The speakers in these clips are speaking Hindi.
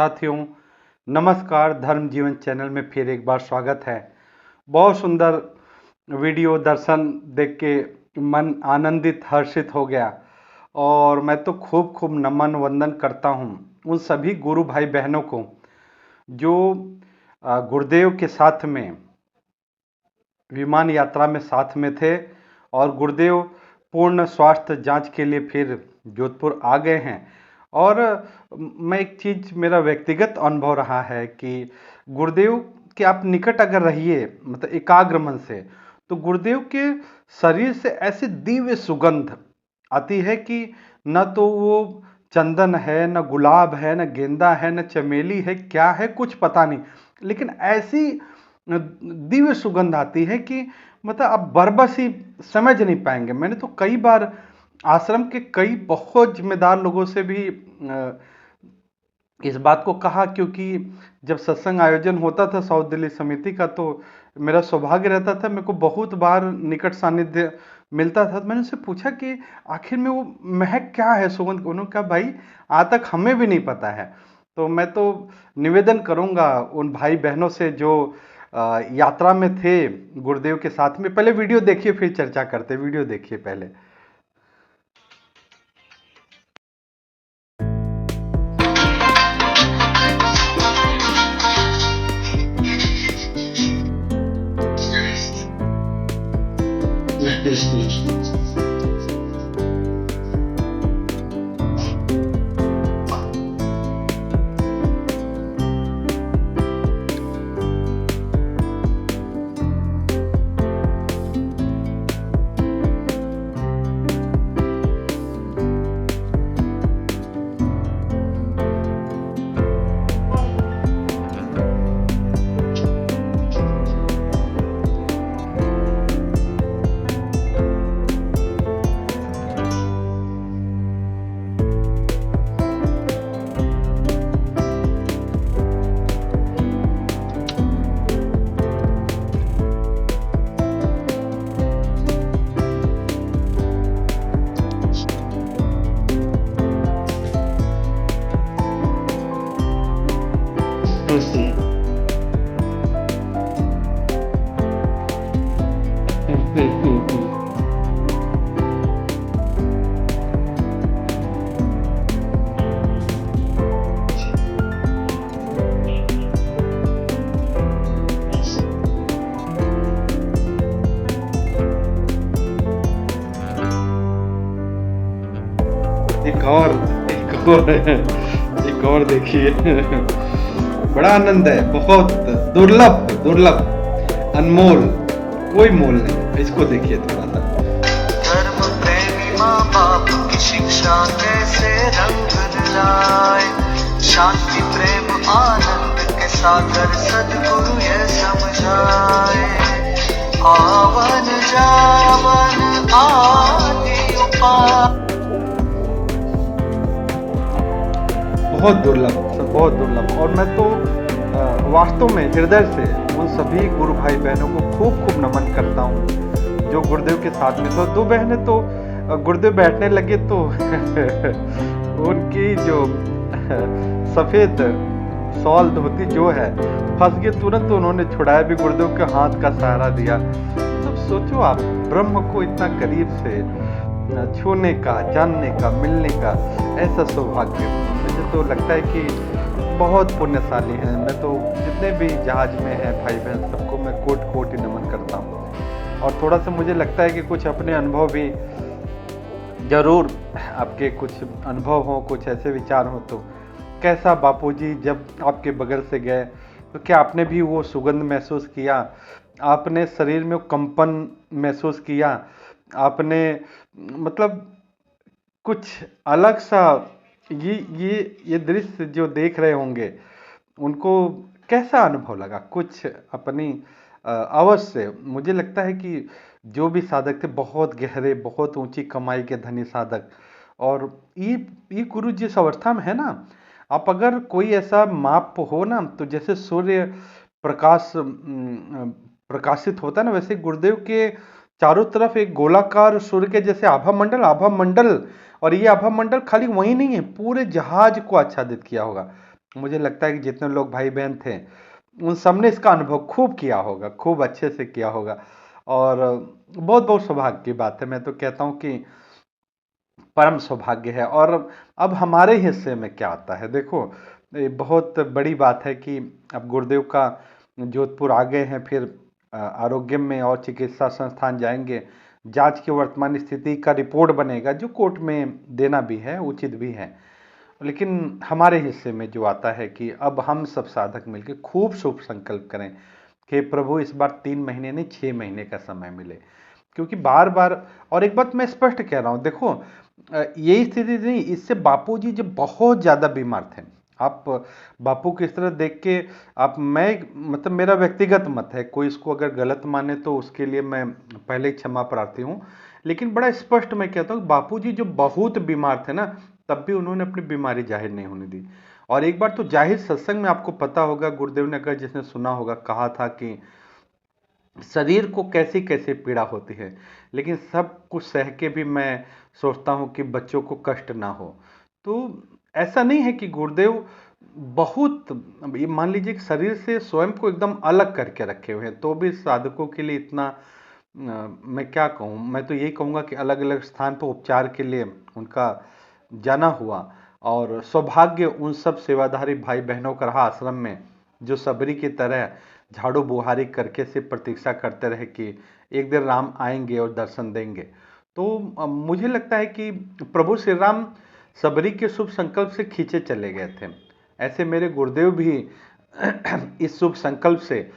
साथियों, नमस्कार। धर्म जीवन चैनल में फिर एक बार स्वागत है। बहुत सुंदर वीडियो दर्शन देख के मन आनंदित हर्षित हो गया और मैं तो खूब खूब नमन वंदन करता हूँ उन सभी गुरु भाई बहनों को जो गुरुदेव के साथ में विमान यात्रा में साथ में थे और गुरुदेव पूर्ण स्वास्थ्य जांच के लिए फिर जोधपुर आ गए हैं। और मैं एक चीज़ मेरा व्यक्तिगत अनुभव रहा है कि गुरुदेव के आप निकट अगर रहिए मतलब एकाग्र मन से, तो गुरुदेव के शरीर से ऐसी दिव्य सुगंध आती है कि न तो वो चंदन है, न गुलाब है, न गेंदा है, न चमेली है, क्या है कुछ पता नहीं, लेकिन ऐसी दिव्य सुगंध आती है कि मतलब आप बरबस ही समझ नहीं पाएंगे। मैंने तो कई बार आश्रम के कई बहुत जिम्मेदार लोगों से भी इस बात को कहा, क्योंकि जब सत्संग आयोजन होता था साउथ दिल्ली समिति का तो मेरा सौभाग्य रहता था, मेरे को बहुत बार निकट सानिध्य मिलता था। तो मैंने उससे पूछा कि आखिर में वो महक क्या है, सुगंध। उन्होंने कहा भाई आज तक हमें भी नहीं पता है। तो मैं तो निवेदन करूंगा उन भाई बहनों से जो यात्रा में थे गुरुदेव के साथ में। पहले वीडियो देखिए फिर चर्चा करते। वीडियो देखिए पहले। एक और देखिए। बड़ा आनंद है, बहुत दुर्लभ दुर्लभ अनमोल, कोई मोल नहीं। इसको देखिए थोड़ा सा। धर्म प्रेमी माँ बाप की शिक्षा कैसे रंग लाए, शांति प्रेम आनंद के सागर सद्गुरु ये समझाए। आवन जावन आदि उपाय, बहुत दुर्लभ, बहुत दुर्लभ। और मैं तो वास्तव में हृदय से उन सभी गुरु भाई बहनों को खूब खूब नमन करता हूँ जो गुरुदेव के साथ में। तो दो बहनें तो गुरुदेव बैठने लगे तो उनकी जो सफ़ेद शॉल धोती जो है फंस गई, तुरंत उन्होंने छुड़ाया भी, गुरुदेव के हाथ का सहारा दिया। तब सोचो आप, ब्रह्म को इतना करीब से छूने का, जानने का, मिलने का ऐसा सौभाग्य मुझे तो लगता है कि बहुत पुण्यशाली हैं। मैं तो जितने भी जहाज में हैं भाई बहन सबको मैं कोटि कोटि नमन करता हूँ। और थोड़ा सा मुझे लगता है कि कुछ अपने अनुभव भी जरूर, आपके कुछ अनुभव हो, कुछ ऐसे विचार हो तो कैसा बापूजी जब आपके बगल से गए तो क्या आपने भी वो सुगंध महसूस किया? आपने शरीर में कंपन महसूस किया? आपने मतलब कुछ अलग सा ये दृश्य जो देख रहे होंगे उनको कैसा अनुभव लगा? कुछ अपनी अवश्य, मुझे लगता है कि जो भी साधक थे बहुत गहरे, बहुत ऊंची कमाई के धनी साधक, और ये गुरु जिस अवस्था में है ना, आप अगर कोई ऐसा माप हो ना, तो जैसे सूर्य प्रकाश प्रकाशित होता है ना, वैसे गुरुदेव के चारों तरफ एक गोलाकार सूर्य के जैसे आभा मंडल। और ये आभा मंडल खाली वही नहीं है, पूरे जहाज को आच्छादित किया होगा। मुझे लगता है कि जितने लोग भाई बहन थे उन सब ने इसका अनुभव खूब किया होगा, खूब अच्छे से किया होगा। और बहुत बहुत सौभाग्य की बात है, मैं तो कहता हूँ कि परम सौभाग्य है। और अब हमारे हिस्से में क्या आता है, देखो ये बहुत बड़ी बात है कि अब गुरुदेव का जोधपुर आ गए हैं, फिर आरोग्य में और चिकित्सा संस्थान जाएंगे, जांच की वर्तमान स्थिति का रिपोर्ट बनेगा जो कोर्ट में देना भी है, उचित भी है। लेकिन हमारे हिस्से में जो आता है कि अब हम सब साधक मिलकर खूब शुभ संकल्प करें कि प्रभु इस बार 3 महीने नहीं 6 महीने का समय मिले। क्योंकि बार बार, और एक बात मैं स्पष्ट कह रहा हूं, देखो यही स्थिति नहीं, इससे बापूजी जब बहुत ज्यादा बीमार थे, आप बापू की इस तरह देख के, आप, मैं मतलब मेरा व्यक्तिगत मत है, कोई इसको अगर गलत माने तो उसके लिए मैं पहले ही क्षमा प्रार्थी हूँ। लेकिन बड़ा स्पष्ट मैं कहता हूँ, बापूजी जो बहुत बीमार थे ना, तब भी उन्होंने अपनी बीमारी जाहिर नहीं होने दी। और एक बार तो जाहिर सत्संग में आपको पता होगा, गुरुदेव ने, अगर जिसने सुना होगा, कहा था कि शरीर को कैसी कैसी पीड़ा होती है, लेकिन सब कुछ सह के भी मैं सोचता हूँ कि बच्चों को कष्ट ना हो। तो ऐसा नहीं है कि गुरुदेव बहुत, अब ये मान लीजिए कि शरीर से स्वयं को एकदम अलग करके रखे हुए हैं, तो भी साधकों के लिए इतना मैं क्या कहूँ, मैं तो यही कहूँगा कि अलग अलग स्थान पर उपचार के लिए उनका जाना हुआ। और सौभाग्य उन सब सेवाधारी भाई बहनों का रहा आश्रम में, जो सबरी की तरह झाड़ू बुहारी करके से प्रतीक्षा करते रहे कि एक दिन राम आएंगे और दर्शन देंगे। तो मुझे लगता है कि प्रभु श्री राम सबरी के शुभ संकल्प से खींचे चले गए थे, ऐसे मेरे गुरुदेव भी इस शुभ संकल्प से,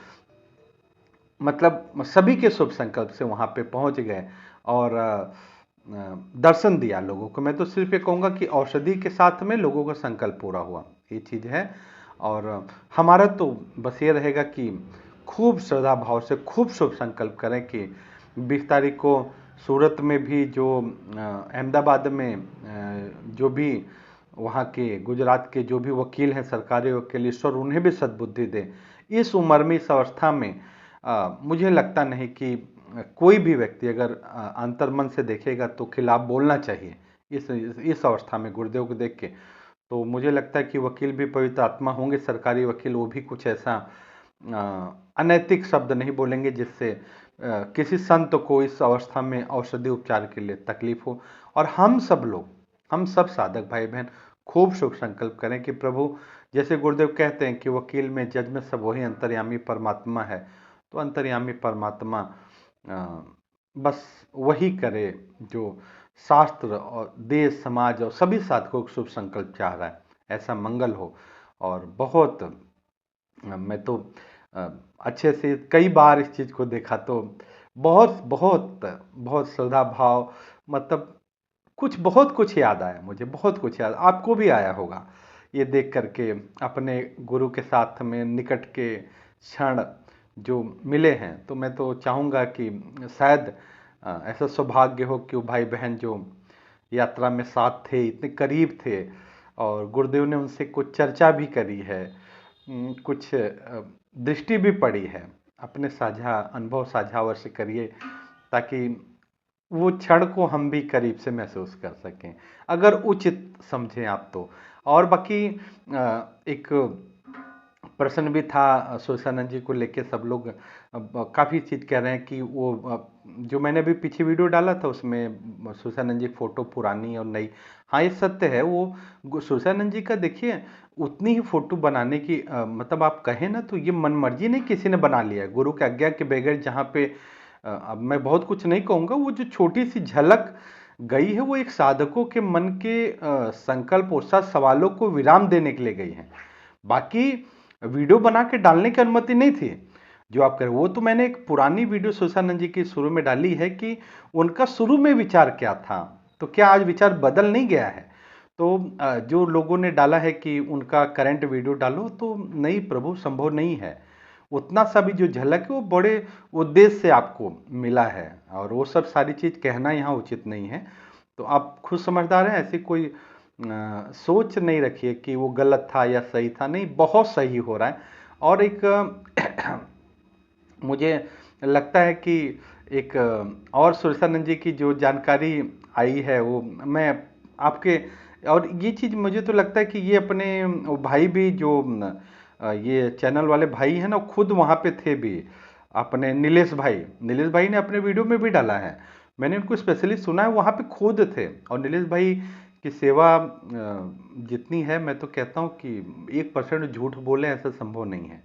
मतलब सभी के शुभ संकल्प से वहां पे पहुंच गए और दर्शन दिया लोगों को। मैं तो सिर्फ ये कहूंगा कि औषधि के साथ में लोगों का संकल्प पूरा हुआ, ये चीज है। और हमारा तो बस ये रहेगा कि खूब श्रद्धा भाव से खूब शुभ संकल्प करें कि 20 तारीख को सूरत में भी, जो अहमदाबाद में जो भी वहाँ के गुजरात के जो भी वकील हैं, सरकारी वकील, ईश्वर उन्हें भी सद्बुद्धि दे। इस उम्र में, इस अवस्था में मुझे लगता नहीं कि कोई भी व्यक्ति अगर अंतर्मन से देखेगा तो खिलाफ बोलना चाहिए इस अवस्था में गुरुदेव को देख के। तो मुझे लगता है कि वकील भी पवित्र आत्मा होंगे, सरकारी वकील, वो भी कुछ ऐसा अनैतिक शब्द नहीं बोलेंगे जिससे किसी संत को इस अवस्था में औषधि उपचार के लिए तकलीफ हो। और हम सब लोग, हम सब साधक भाई बहन खूब शुभ संकल्प करें कि प्रभु, जैसे गुरुदेव कहते हैं कि वकील में, जज में सब वही अंतर्यामी परमात्मा है, तो अंतर्यामी परमात्मा बस वही करे जो शास्त्र और देश समाज और सभी साधकों को शुभ संकल्प चाह रहा है, ऐसा मंगल हो। और बहुत मैं तो अच्छे से कई बार इस चीज को देखा, तो बहुत बहुत बहुत श्रद्धा भाव, मतलब कुछ बहुत कुछ याद आया मुझे, बहुत कुछ याद आपको भी आया होगा ये देख करके, अपने गुरु के साथ में निकट के क्षण जो मिले हैं। तो मैं तो चाहूँगा कि शायद ऐसा सौभाग्य हो कि वो भाई बहन जो यात्रा में साथ थे, इतने करीब थे, और गुरुदेव ने उनसे कुछ चर्चा भी करी है, कुछ दृष्टि भी पड़ी है, अपने साझा अनुभव साझा अवश्य करिए, ताकि वो क्षण को हम भी करीब से महसूस कर सकें, अगर उचित समझें आप तो। और बाकी एक प्रश्न भी था सुशानंद जी को लेके, सब लोग काफ़ी चीज़ कह रहे हैं कि वो जो मैंने अभी पीछे वीडियो डाला था उसमें सुशानंद जी फोटो पुरानी और नई, हाँ ये सत्य है। वो सुशानंद जी का देखिए, उतनी ही फोटो बनाने की मतलब आप कहें ना तो ये मनमर्जी नहीं किसी ने बना लिया है, गुरु की आज्ञा के बगैर। जहाँ पे अब मैं बहुत कुछ नहीं कहूँगा, वो जो छोटी सी झलक गई है वो एक साधकों के मन के संकल्प और साथ सवालों को विराम देने के लिए गई है। बाकी वीडियो बना के डालने की अनुमति नहीं थी जो आप करें। वो तो मैंने एक पुरानी वीडियो सुशानंद जी की शुरू में डाली है कि उनका शुरू में विचार क्या था, तो क्या आज विचार बदल नहीं गया है। तो जो लोगों ने डाला है कि उनका करंट वीडियो डालो, तो नहीं प्रभु, संभव नहीं है। उतना सा भी जो झलक है वो बड़े उद्देश्य से आपको मिला है, और वो सब सारी चीज कहना यहाँ उचित नहीं है। तो आप खुद समझदार हैं, ऐसी कोई सोच नहीं रखिए कि वो गलत था या सही था, नहीं, बहुत सही हो रहा है। और एक मुझे लगता है कि और सुरसानंद जी की जो जानकारी आई है वो मैं आपके और ये चीज़ मुझे तो लगता है कि ये अपने वो भाई भी जो ये चैनल वाले भाई हैं ना, वो खुद वहाँ पे थे भी। अपने नीलेश भाई ने अपने वीडियो में भी डाला है, मैंने उनको स्पेशली सुना है, वहाँ पे खुद थे। और नीलेश भाई की सेवा जितनी है, मैं तो कहता हूँ कि 1% झूठ बोले ऐसा संभव नहीं है।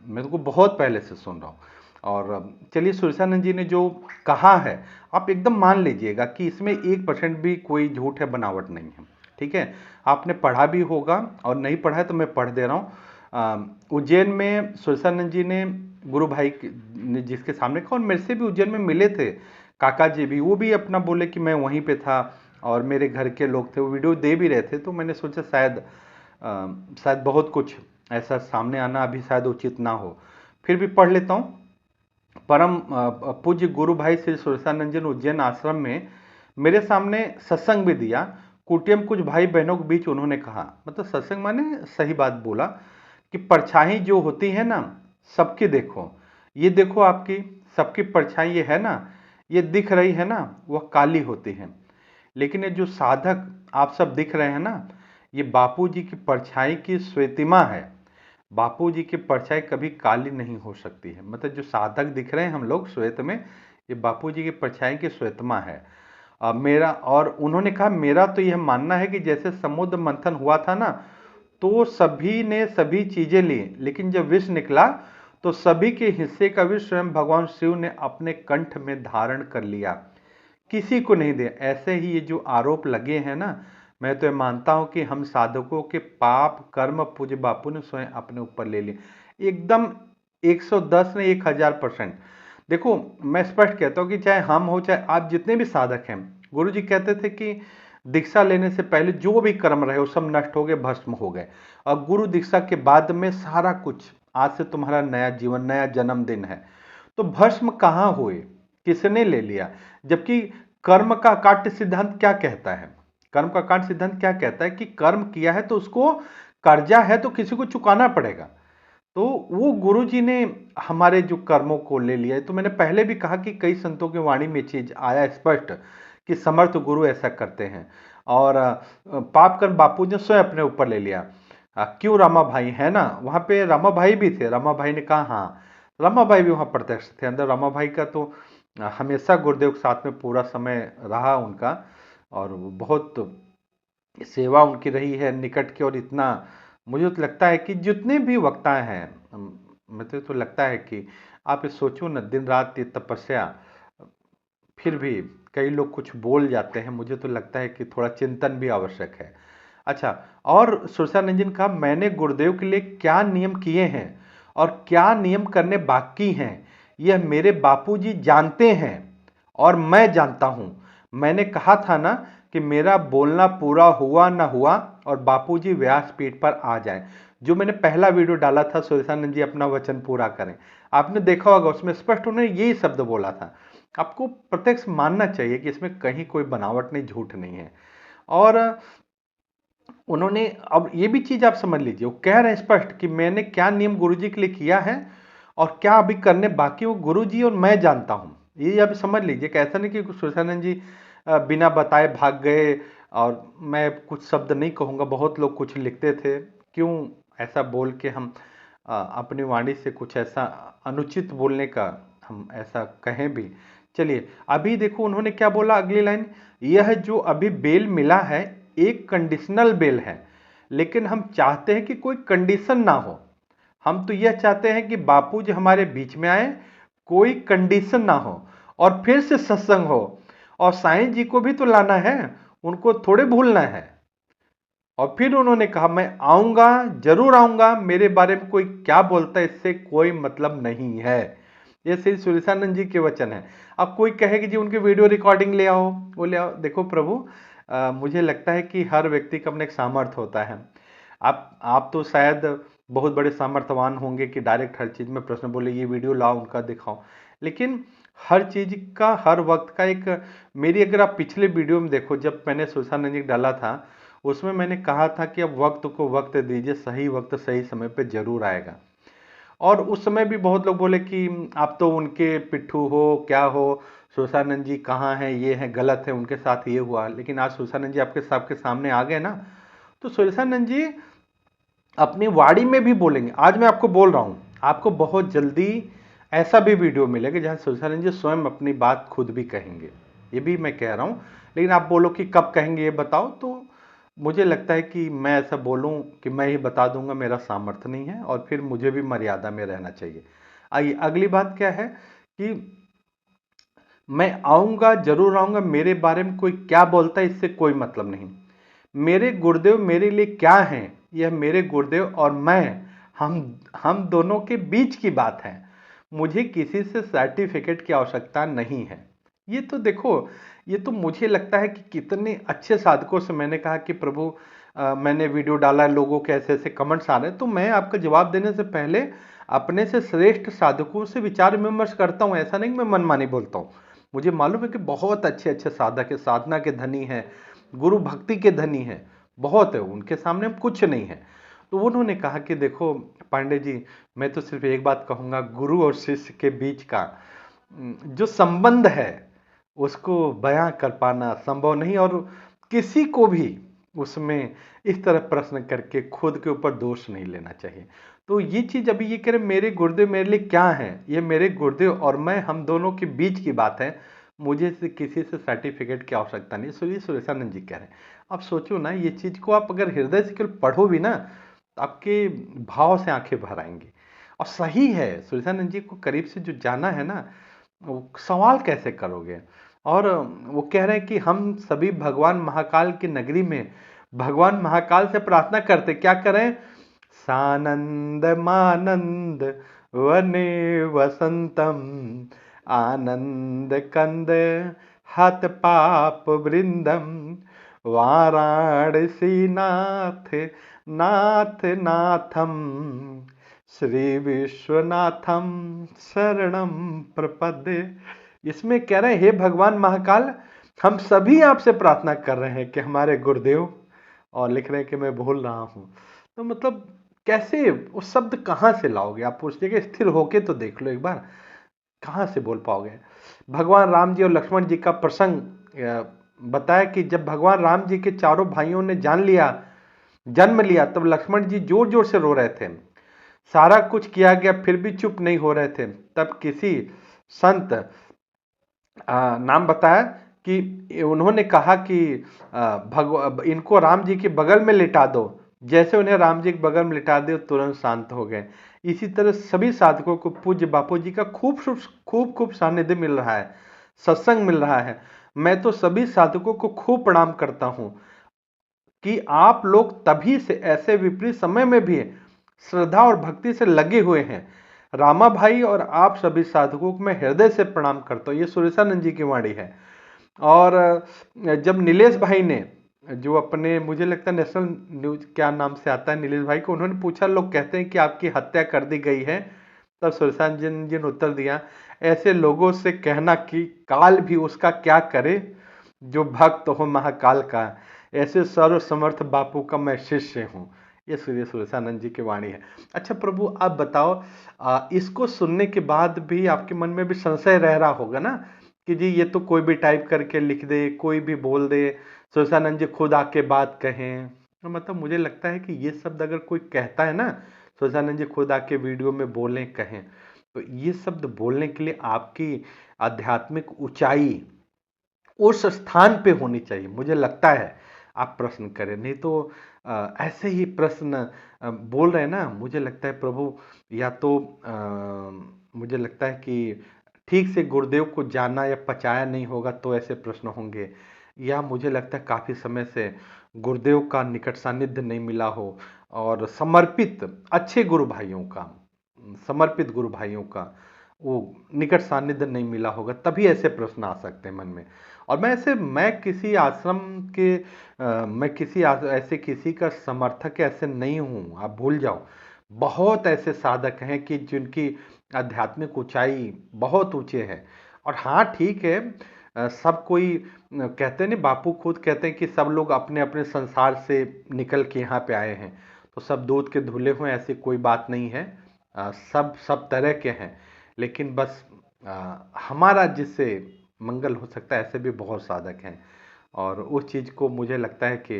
मैं तो बहुत पहले से सुन रहा हूँ। और चलिए, सुरसानंद जी ने जो कहा है आप एकदम मान लीजिएगा कि इसमें 1% भी कोई झूठ है, बनावट नहीं है। ठीक है, आपने पढ़ा भी होगा, और नहीं पढ़ा है तो मैं पढ़ दे रहा हूँ। उज्जैन में सुरसानंद जी ने गुरु भाई ने जिसके सामने कहा, और मेरे से भी उज्जैन में मिले थे काका जी भी, वो भी अपना बोले कि मैं वहीं पे था और मेरे घर के लोग थे, वो वीडियो दे भी रहे थे। तो मैंने सोचा शायद बहुत कुछ ऐसा सामने आना अभी शायद उचित ना हो, फिर भी पढ़ लेता हूँ। परम पूज्य गुरु भाई श्री सुरसानंद जी ने उज्जैन आश्रम में मेरे सामने सत्संग भी दिया। कुटियम कुछ भाई बहनों के बीच उन्होंने कहा, मतलब सत्संग माने सही बात बोला, कि परछाई जो होती है ना, सबकी देखो, ये देखो आपकी सबकी परछाई ये है ना, ये दिख रही है ना, वह काली होती है। लेकिन ये जो साधक आप सब दिख रहे हैं ना, ये बापू जी की परछाई की श्वेतिमा है। बापू जी की परछाई कभी काली नहीं हो सकती है। मतलब जो साधक दिख रहे हैं हम लोग श्वेत में, ये बापू जी की परछाई की श्वेतमा है। मेरा, और उन्होंने कहा, मेरा तो यह मानना है कि जैसे समुद्र मंथन हुआ था ना, तो सभी ने सभी चीजें ली, लेकिन जब विष निकला तो सभी के हिस्से का विष स्वयं भगवान शिव ने अपने कंठ में धारण कर लिया, किसी को नहीं दिया। ऐसे ही ये जो आरोप लगे हैं ना, मैं तो ये मानता हूं कि हम साधकों के पाप कर्म पूज्य बापू ने स्वयं अपने ऊपर ले लिए, एकदम 110 ने 1000%। देखो, मैं स्पष्ट कहता हूं कि चाहे हम हो चाहे आप जितने भी साधक हैं, गुरु जी कहते थे कि दीक्षा लेने से पहले जो भी कर्म रहे वो सब नष्ट हो गए, भस्म हो गए, और गुरु दीक्षा के बाद में सारा कुछ, आज से तुम्हारा नया जीवन, नया जन्मदिन है। तो भस्म कहाँ हुए, किसने ले लिया? जबकि कर्म का काट्य सिद्धांत क्या कहता है? कर्म का काट्य सिद्धांत क्या कहता है कि कर्म किया है तो उसको, कर्जा है तो किसी को चुकाना पड़ेगा। तो वो गुरु जी ने हमारे जो कर्मों को ले लिया है। तो मैंने पहले भी कहा कि कई संतों की वाणी में चीज आया स्पष्ट कि समर्थ गुरु ऐसा करते हैं, और पाप कर्म बापू ने स्वयं अपने ऊपर ले लिया। क्यों? रामा भाई है ना, वहां पे रामा भाई भी थे। रामा भाई ने कहा, हाँ, रामा भाई भी वहां प्रत्यक्ष थे अंदर। रामा भाई का तो हमेशा गुरुदेव के साथ में पूरा समय रहा उनका, और बहुत सेवा उनकी रही है निकट की। और इतना मुझे तो लगता है कि जितने भी वक्ता हैं, मुझे तो लगता है कि आप ये सोचो ना, दिन रात ये तपस्या, फिर भी कई लोग कुछ बोल जाते हैं। मुझे तो लगता है कि थोड़ा चिंतन भी आवश्यक है। अच्छा, और सुरसानंद जी ने कहा, मैंने गुरुदेव के लिए क्या नियम किए हैं और क्या नियम करने बाकी हैं, यह मेरे बापूजी जानते हैं और मैं जानता हूं। मैंने कहा था ना कि मेरा बोलना पूरा हुआ ना हुआ और बापूजी व्यासपीठ पर आ जाए। जो मैंने पहला वीडियो डाला था, सुरसानंद जी अपना वचन पूरा करें, आपने देखा होगा, उसमें स्पष्ट उन्होंने यही शब्द बोला था। आपको प्रत्यक्ष मानना चाहिए कि इसमें कहीं कोई बनावट नहीं, झूठ नहीं है। और उन्होंने, अब ये भी चीज आप समझ लीजिए, वो कह रहे हैं स्पष्ट कि मैंने क्या नियम गुरुजी के लिए किया है और क्या अभी करने बाकी, वो गुरुजी और मैं जानता हूं। ये आप समझ लीजिए कि ऐसा नहीं कि सुरसानंद जी बिना बताए भाग गए। और मैं कुछ शब्द नहीं कहूंगा, बहुत लोग कुछ लिखते थे, क्यों ऐसा बोल के हम अपनी वाणी से कुछ ऐसा अनुचित बोलने का हम ऐसा कहें भी। चलिए, अभी देखो उन्होंने क्या बोला, अगली लाइन, यह जो अभी बेल मिला है एक कंडीशनल बेल है, लेकिन हम चाहते हैं कि कोई कंडीशन ना हो। हम तो यह चाहते हैं कि बापूजी हमारे बीच में आए, कोई कंडीशन ना हो, और फिर से सत्संग हो। और साईं जी को भी तो लाना है, उनको थोड़े भूलना है। और फिर उन्होंने कहा, मैं आऊंगा, जरूर आऊंगा, मेरे बारे में कोई क्या बोलता है इससे कोई मतलब नहीं है। ये श्री सुरसानंद जी के वचन है। अब कोई कहे कि जी उनके वीडियो रिकॉर्डिंग ले आओ, वो ले आओ। देखो प्रभु, मुझे लगता है कि हर व्यक्ति का अपना एक सामर्थ्य होता है। आप तो शायद बहुत बड़े सामर्थ्यवान होंगे कि डायरेक्ट हर चीज में प्रश्न बोले, ये वीडियो लाओ, उनका दिखाओ। लेकिन हर चीज का, हर वक्त का एक, मेरी अगर आप पिछले वीडियो में देखो, जब मैंने सुरसानंद जी डाला था, उसमें मैंने कहा था कि अब वक्त को वक्त दीजिए, सही वक्त सही समय पे जरूर आएगा। और उस समय भी बहुत लोग बोले कि आप तो उनके पिट्ठू हो, क्या हो, सुरेशानंद जी कहाँ हैं, ये हैं, गलत है, उनके साथ ये हुआ, लेकिन आज सुरेशानंद जी आपके सबके सामने आ गए ना, तो सुरेशानंद जी अपनी वाणी में भी बोलेंगे। आज मैं आपको बोल रहा हूं, आपको बहुत जल्दी ऐसा भी वीडियो मिलेगा जहां सुरेशानंद जी स्वयं अपनी बात खुद भी कहेंगे। ये भी मैं कह रहा हूं, लेकिन आप बोलो कि कब कहेंगे ये बताओ, तो मुझे लगता है कि मैं ऐसा बोलूं कि मैं ही बता दूंगा, मेरा सामर्थ्य नहीं है, और फिर मुझे भी मर्यादा में रहना चाहिए। आइए अगली बात क्या है कि मैं आऊंगा, जरूर आऊंगा, मेरे बारे में कोई क्या बोलता है इससे कोई मतलब नहीं। मेरे गुरुदेव मेरे लिए क्या हैं, यह मेरे गुरुदेव और मैं, हम दोनों के बीच की बात है। मुझे किसी से सर्टिफिकेट की आवश्यकता नहीं है। ये तो देखो, ये तो मुझे लगता है कि कितने अच्छे साधकों से मैंने कहा कि प्रभु मैंने वीडियो डाला, लोगों के ऐसे ऐसे कमेंट्स आ रहे हैं, तो मैं आपका जवाब देने से पहले अपने से श्रेष्ठ साधकों से विचार विमर्श करता हूं। ऐसा नहीं मैं मनमानी बोलता हूं। मुझे मालूम है कि बहुत अच्छे अच्छे साधक है, साधना के धनी है, गुरु भक्ति के धनी है, बहुत है, उनके सामने कुछ नहीं है। तो उन्होंने कहा कि देखो पांडे जी, मैं तो सिर्फ एक बात कहूंगा, गुरु और शिष्य के बीच का जो संबंध है उसको बयां कर पाना संभव नहीं, और किसी को भी उसमें इस तरह प्रश्न करके खुद के ऊपर दोष नहीं लेना चाहिए। तो ये चीज अभी ये कह रहे मेरे गुरुदेव मेरे लिए क्या है, ये मेरे गुरुदेव और मैं, हम दोनों के बीच की बात है, मुझे से किसी से सर्टिफिकेट की आवश्यकता नहीं। सुनिए सुरेशानंद जी कह रहे हैं। आप सोचो ना, ये चीज को आप अगर हृदय से केवल पढ़ो भी ना, तो आपके भाव से आंखें भर आएंगी। और सही है, सुरेशानंद जी को करीब से जो जाना है ना, वो सवाल कैसे करोगे। और वो कह रहे हैं कि हम सभी भगवान महाकाल की नगरी में भगवान महाकाल से प्रार्थना करते, क्या करें, सानंद मानंद वने वसंतम, आनंद कंद हत पाप वृंदम, वाराणसी नाथ नाथ नाथम, श्री विश्वनाथम शरणम प्रपद्ये। इसमें कह रहे हैं हे भगवान महाकाल, हम सभी आपसे प्रार्थना कर रहे हैं कि हमारे गुरुदेव, और लिख रहे हैं कि मैं भूल रहा हूं। तो मतलब कैसे उस शब्द कहां से लाओगे आप, उस जगह स्थिर होके तो देख लो एक बार, कहां से बोल पाओगे। भगवान राम जी और लक्ष्मण जी का प्रसंग बताया कि जब भगवान राम जी के चारों भाइयों ने जन्म लिया, तब लक्ष्मण जी जोर जोर से रो रहे थे। सारा कुछ किया गया फिर भी चुप नहीं हो रहे थे। तब किसी संत नाम बताया कि उन्होंने कहा कि इनको राम जी के बगल में लिटा दो। जैसे उन्हें राम जी के बगल में लिटा दे तुरंत शांत हो गए। इसी तरह सभी साधकों को पूज्य बापू जी का खूब सानिध्य मिल रहा है, सत्संग मिल रहा है। मैं तो सभी साधकों को खूब प्रणाम करता हूं कि आप लोग तभी से ऐसे विपरीत समय में भी श्रद्धा और भक्ति से लगे हुए हैं। रामा भाई और आप सभी साधकों को मैं हृदय से प्रणाम करता हूं। ये सुरेशानंद जी की वाणी है। और जब नीलेश भाई ने, जो अपने मुझे लगता है नेशनल न्यूज क्या नाम से आता है, नीलेश भाई को उन्होंने पूछा, लोग कहते हैं कि आपकी हत्या कर दी गई है, तब सुरेशानंद जी ने उत्तर दिया, ऐसे लोगों से कहना कि काल भी उसका क्या करे, जो भक्त हो महाकाल का, ऐसे सर्व समर्थ बापू का मैं शिष्य हूं। ये श्री सुरेशानंद जी की वाणी है। अच्छा प्रभु आप बताओ, इसको सुनने के बाद भी आपके मन में भी संशय रह रहा होगा ना कि जी ये तो कोई भी टाइप करके लिख दे, कोई भी बोल दे, सुरेशानंद जी खुद आके बात कहें। तो मतलब मुझे लगता है कि ये शब्द अगर कोई कहता है ना, सुरेशानंद जी खुद आके वीडियो में बोलें कहें, तो ये शब्द बोलने के लिए आपकी आध्यात्मिक ऊंचाई उस स्थान पे होनी चाहिए, मुझे लगता है। आप प्रश्न करें, नहीं तो ऐसे ही प्रश्न बोल रहे हैं ना, मुझे लगता है प्रभु या तो मुझे लगता है कि ठीक से गुरुदेव को जाना या पचाया नहीं होगा तो ऐसे प्रश्न होंगे, या मुझे लगता है काफी समय से गुरुदेव का निकट सानिध्य नहीं मिला हो, और समर्पित अच्छे गुरु भाइयों का, समर्पित गुरु भाइयों का वो निकट सानिध्य नहीं मिला होगा, तभी ऐसे प्रश्न आ सकते हैं मन में। और मैं किसी आश्रम के ऐसे किसी का समर्थक ऐसे नहीं हूं, आप भूल जाओ। बहुत ऐसे साधक हैं कि जिनकी आध्यात्मिक ऊंचाई बहुत ऊंचे है। और हाँ ठीक है, सब कोई कहते नहीं, बापू खुद कहते हैं कि सब लोग अपने अपने संसार से निकल के यहाँ पे आए हैं, तो सब दूध के धुले हुए, ऐसी कोई बात नहीं है। सब तरह के हैं, लेकिन बस हमारा जिससे मंगल हो सकता है, ऐसे भी बहुत साधक हैं। और उस चीज़ को मुझे लगता है कि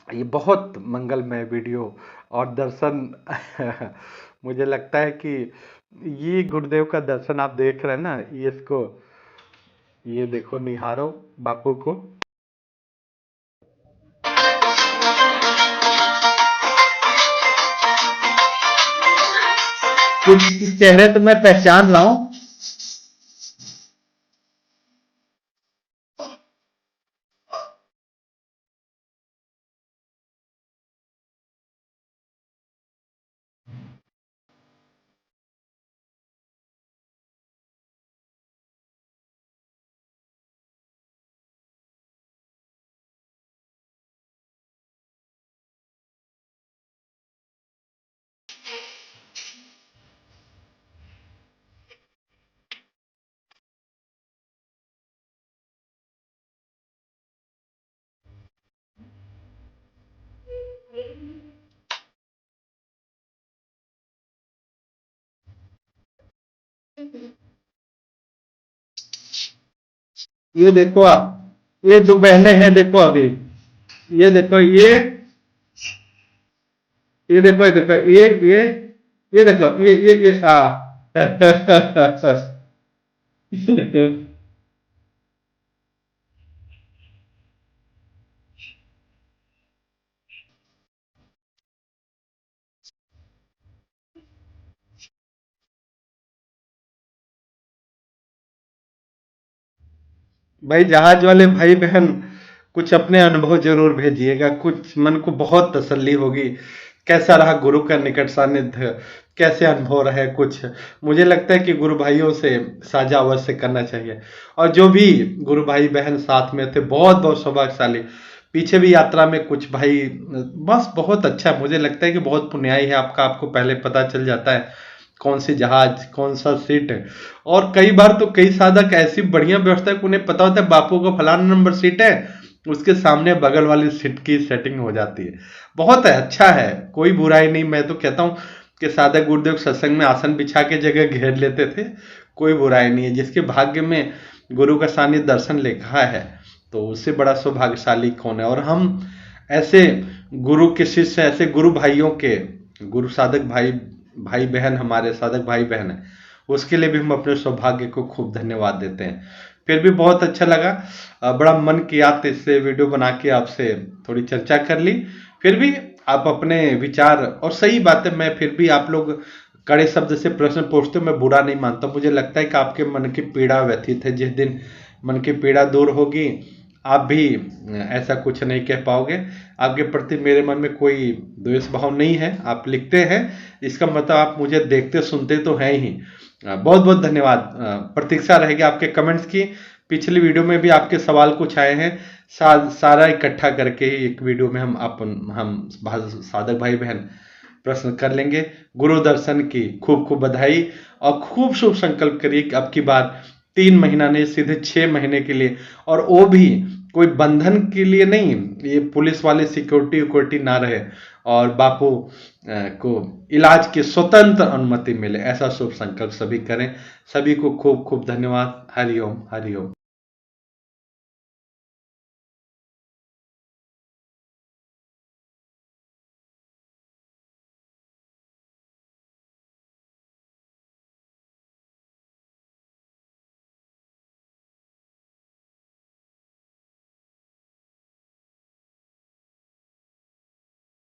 ये बहुत मंगलमय वीडियो और दर्शन मुझे लगता है कि ये गुरुदेव का दर्शन आप देख रहे हैं ना, ये इसको, ये देखो, निहारो बापू को। कुछ चेहरे तो मैं पहचान रहा हूँ। ये देखो आप, ये दो बहनें हैं, देखो अभी, ये देखो, ये देखो, ये देखो, ये देखो, ये हाँ। भाई जहाज वाले भाई बहन, कुछ अपने अनुभव जरूर भेजिएगा, कुछ मन को बहुत तसल्ली होगी। कैसा रहा गुरु का निकट सानिध्य, कैसे अनुभव रहे कुछ। मुझे लगता है कि गुरु भाइयों से साझा अवश्य करना चाहिए। और जो भी गुरु भाई बहन साथ में थे, बहुत बहुत सौभाग्यशाली। पीछे भी यात्रा में कुछ भाई, बस बहुत अच्छा। मुझे लगता है कि बहुत पुण्याई है आपका, आपको पहले पता चल जाता है कौन सी जहाज, कौन सा सीट है। और कई बार तो कई साधक ऐसी बढ़िया व्यवस्था है कि उन्हें पता होता है बापू को फलाना नंबर सीट है, उसके सामने बगल वाली सीट की सेटिंग हो जाती है। बहुत है, अच्छा है, कोई बुराई नहीं। मैं तो कहता हूँ कि साधक गुरुदेव सत्संग में आसन बिछा के जगह घेर लेते थे, कोई बुराई नहीं है। जिसके भाग्य में गुरु का सानिध्य दर्शन लिखा है, तो उससे बड़ा सौभाग्यशाली कौन है। और हम ऐसे गुरु के शिष्य, ऐसे गुरु भाइयों के, गुरु साधक भाई बहन, हमारे साधक भाई बहन है, उसके लिए भी हम अपने सौभाग्य को खूब धन्यवाद देते हैं। फिर भी बहुत अच्छा लगा, बड़ा मन किया तो इससे वीडियो बना के आपसे थोड़ी चर्चा कर ली। फिर भी आप अपने विचार, और सही बात है, मैं फिर भी आप लोग कड़े शब्द से प्रश्न पूछते हो, मैं बुरा नहीं मानता। मुझे लगता है कि आपके मन की पीड़ा व्यथित है। जिस दिन मन की पीड़ा दूर होगी, आप भी ऐसा कुछ नहीं कह पाओगे। आपके प्रति मेरे मन में कोई द्वेष भाव नहीं है। आप लिखते हैं, इसका मतलब आप मुझे देखते सुनते तो हैं ही। बहुत बहुत धन्यवाद। प्रतीक्षा रहेगी आपके कमेंट्स की। पिछली वीडियो में भी आपके सवाल कुछ आए हैं, सारा इकट्ठा करके ही एक वीडियो में हम साधक भाई बहन प्रश्न कर लेंगे। गुरु दर्शन की खूब खूब बधाई, और खूब शुभ संकल्प करिए कि अब की बार 3 महीना नहीं, सीधे 6 महीने के लिए, और वो भी कोई बंधन के लिए नहीं, ये पुलिस वाले सिक्योरिटी ना रहे, और बापू को इलाज की स्वतंत्र अनुमति मिले। ऐसा शुभ संकल्प सभी करें। सभी को खूब खूब धन्यवाद। हरिओम हरिओम।